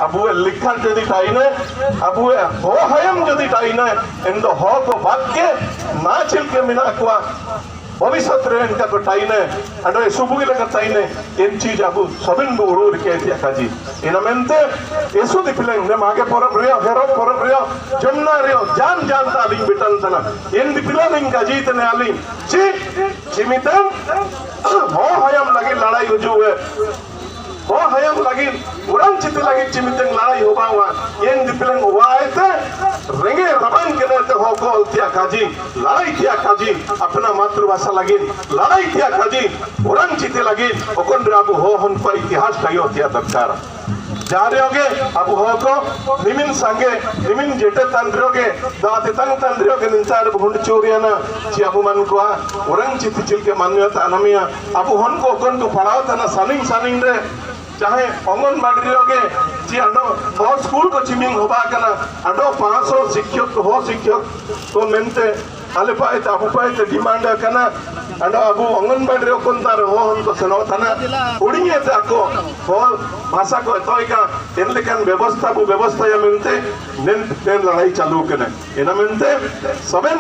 अबू लिखा जदि टाइने अबू हो हयम जदि टाइने इन दो हो को भाग्य ना चिलके मिना कुआ भविष्य ट्रेन का को टाइने अडो सुबुगी लगा टाइने इन चीज अबू सबिन बुरुर के दिया काजी इन मेंते यसु दिपिलें ने मागे परब रियो हेरो परब रियो जन्ना रियो जान जान तालिंग बिटल तना इन दिपिलें काजी तने आलिंग ची चिमितन हो हयम लगे लड़ाई हुजुए हो हयम लगी उड़न चिते लगी चिमितन लड़ाई होबा हुआ इन दिपिलें वायते रेंगे रबान के नेते हो को तिया काजी लड़ाई तिया काजी अपना मातृभाषा लगी लड़ाई तिया काजी उड़न चिते लगी ओकन राबु हो हन को इतिहास कयो तिया दरकार जा रहे होगे अब हो को निमिन संगे निमिन जेटे तंत्रोगे दाते तंत्रोगे निंचार बुंड चोरियाना ची अब मन को उड़न चिते चिल के मान्यता अनमिया अब हन को ओकन को पढ़ाओ तना सनिंग सनिंग रे चाहे अंगन बाड़ीगे जी अंडो हो स्कूल को चिमिंग होबा कना अंडो 500 शिक्षक हो शिक्षक तो मेनते आले पाए ता अबू पाए डिमांड कना अंडो अबू अंगन बाड़ी कोन तार हो उनको सनो थाना उड़िए ता को हो भाषा को तोय का इन लेकन व्यवस्था या मेनते नेन लड़ाई चालू कने एना मेनते सबेन